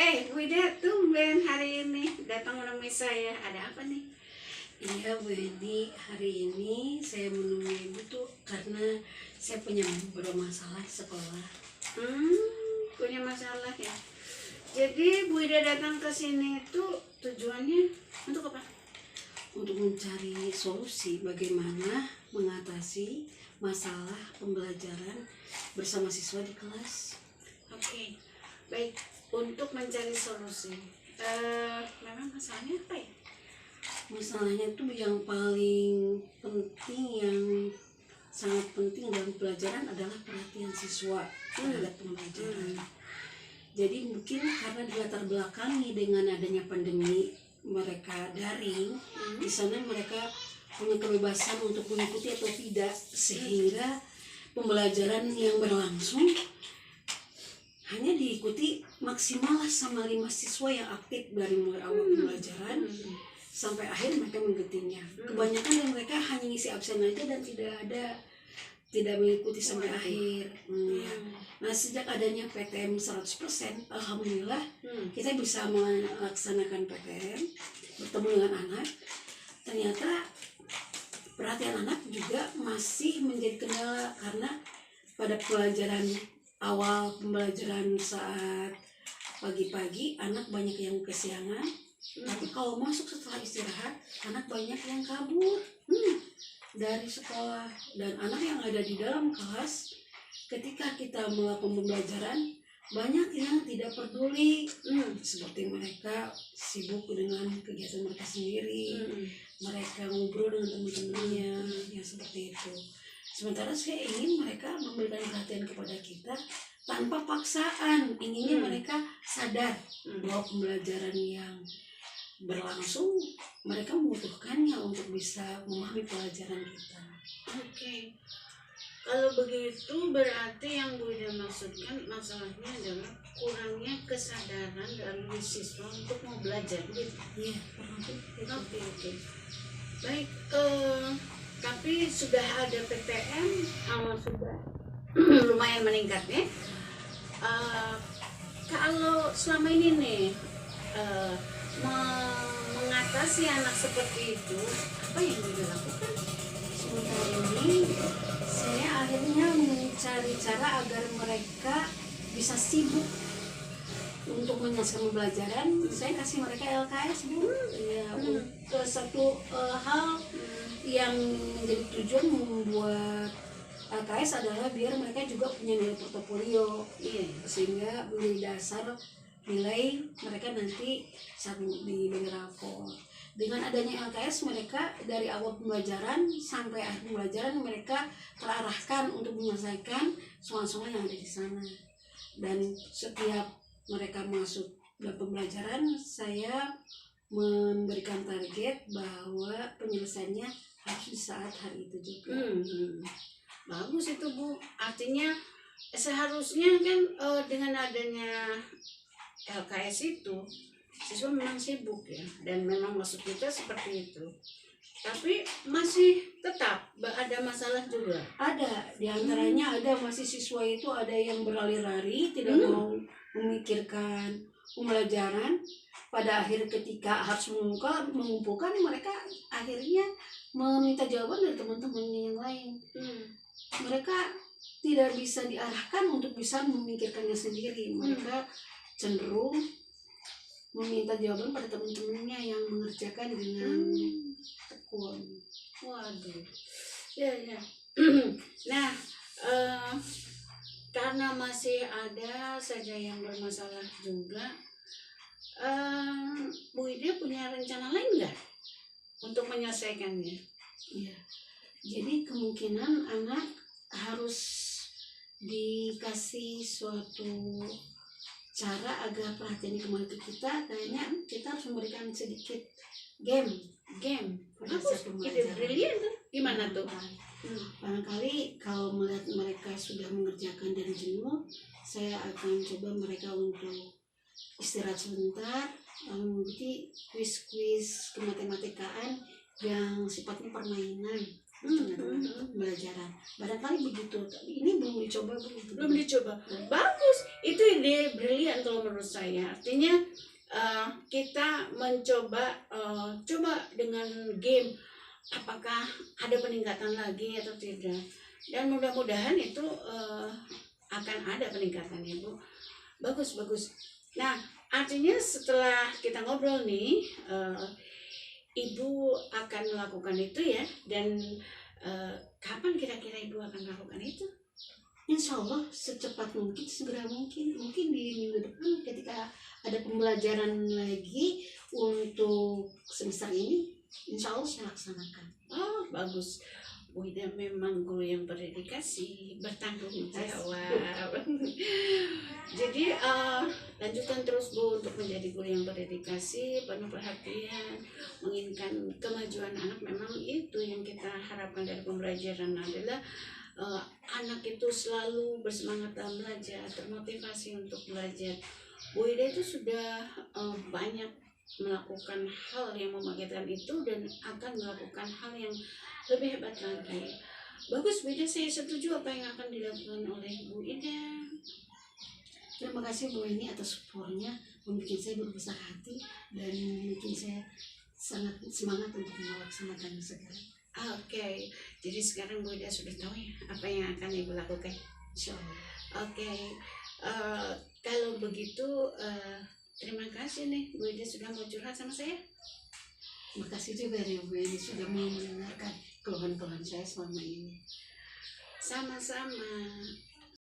Bu Ida tumben hari ini datang menemui saya. Ada apa nih? Iya Bu Edi, hari ini saya menemui Ibu tuh karena saya punya beberapa masalah di sekolah. Punya masalah ya. Jadi Bu Ida datang ke sini itu tujuannya untuk apa? Untuk mencari solusi bagaimana mengatasi masalah pembelajaran bersama siswa di kelas. Oke, baik. Untuk mencari solusi. Memang masalahnya apa ya? Masalahnya tuh yang paling penting, yang sangat penting dalam pelajaran adalah perhatian siswa terhadap pembelajaran. Jadi mungkin karena dilatar belakangi dengan adanya pandemi, mereka daring, di sana mereka punya kebebasan untuk mengikuti atau tidak, sehingga pembelajaran yang berlangsung hanya diikuti maksimal sama 5 siswa yang aktif dari mulai awal pembelajaran sampai akhir mereka mengikutinya. Kebanyakan dari mereka hanya ngisi absen aja dan tidak mengikuti sampai akhir. Ya. Nah, sejak adanya PTM 100%, alhamdulillah kita bisa melaksanakan PTM, bertemu dengan anak. Ternyata perhatian anak juga masih menjadi kendala karena pada pelajaran awal pembelajaran saat pagi-pagi anak banyak yang kesiangan, tapi kalau masuk setelah istirahat anak banyak yang kabur dari sekolah. Dan anak yang ada di dalam kelas ketika kita melakukan pembelajaran banyak yang tidak peduli, seperti mereka sibuk dengan kegiatan mereka sendiri, mereka ngobrol dengan teman-temannya, yang seperti itu. Sementara saya ingin mereka memberikan perhatian kepada kita tanpa paksaan. Inginnya mereka sadar bahwa pembelajaran yang berlangsung mereka membutuhkannya untuk bisa memahami pelajaran kita. Oke. Kalau begitu berarti yang Bu Ida maksudkan masalahnya adalah kurangnya kesadaran dari siswa untuk mau belajar gitu. Iya, Oke. Baik, tapi sudah ada PTM, sudah lumayan meningkat ya. Kalau selama ini nih mengatasi anak seperti itu, apa yang dilakukan? Sementara ini saya akhirnya mencari cara agar mereka bisa sibuk untuk menyelesaikan pembelajaran. Saya kasih mereka LKS, Bu. Ya, untuk satu hal yang menjadi tujuan membuat LKS adalah biar mereka juga punya nilai portofolio, sehingga menjadi dasar nilai mereka nanti saat diberi rapor. Dengan adanya LKS, mereka dari awal pembelajaran sampai akhir pembelajaran mereka terarahkan untuk menyelesaikan soal-soal yang ada di sana. Dan setiap mereka masuk dalam pembelajaran, saya memberikan target bahwa penyelesaiannya harus di saat hari itu juga. Bagus itu, Bu. Artinya seharusnya kan dengan adanya LKS itu siswa memang sibuk ya, dan memang maksud kita seperti itu. Tapi masih tetap ada masalah juga. Ada, diantaranya ada masih siswa itu ada yang berlari-lari, tidak mau memikirkan pembelajaran. Pada akhir ketika harus mengumpulkan, mereka akhirnya meminta jawaban dari teman-temannya yang lain. Mereka tidak bisa diarahkan untuk bisa memikirkannya sendiri. Mereka cenderung meminta jawaban pada teman-temannya yang mengerjakan dengan tekun. Waduh, ya. Nah, karena masih ada saja yang bermasalah juga, Bu Ida punya rencana lain nggak untuk menyelesaikannya? Iya, jadi kemungkinan anak harus dikasih suatu cara agar perhatiannya kembali ke kita. Kayaknya kita harus memberikan sedikit game pada saat Ide pembelajaran. brilian tuh. Gimana tuh? Barangkali kalau melihat mereka sudah mengerjakan dan jenuh, saya akan coba mereka untuk istirahat sebentar, lalu mengikuti kuis-kuis kematematikaan yang sifatnya permainan. tengah-tengah pembelajaran. Barangkali begitu. Ini belum dicoba Belum dicoba. Bagus, itu ide brilian kalau menurut saya. Artinya kita mencoba coba dengan game, apakah ada peningkatan lagi atau tidak, dan mudah-mudahan itu akan ada peningkatannya, Bu. Bagus. Nah, artinya setelah kita ngobrol nih, Ibu akan melakukan itu ya, dan kapan kira-kira Ibu akan melakukan itu? Insya Allah secepat mungkin, segera mungkin di minggu depan ketika ada pembelajaran lagi untuk semester ini, insya Allah saya laksanakan. Oh, bagus. Bu Ida memang guru yang berdedikasi, bertanggung jawab. Jadi lanjutkan terus, Bu, untuk menjadi guru yang berdedikasi, penuh perhatian, menginginkan kemajuan anak. Memang itu yang kita harapkan dari pembelajaran adalah anak itu selalu bersemangat dalam belajar, termotivasi untuk belajar. Bu Ida itu sudah banyak melakukan hal yang membangkitkan itu dan akan melakukan hal yang lebih hebat lagi. Bagus, Bu Ida, saya setuju apa yang akan dilakukan oleh Bu Ida. Terima kasih Bu ini atas supportnya, membuat saya berbesar hati dan bikin saya sangat semangat untuk melaksanakan segala. Oke, jadi sekarang Bu Ida sudah tahu ya apa yang akan Ibu lakukan. Insya Allah. Oke, kalau begitu terima kasih nih Bu Ida sudah mau curhat sama saya. Terima kasih juga ya Bu ini sudah mau mendengarkan keluhan-keluhan saya selama ini. Sama-sama.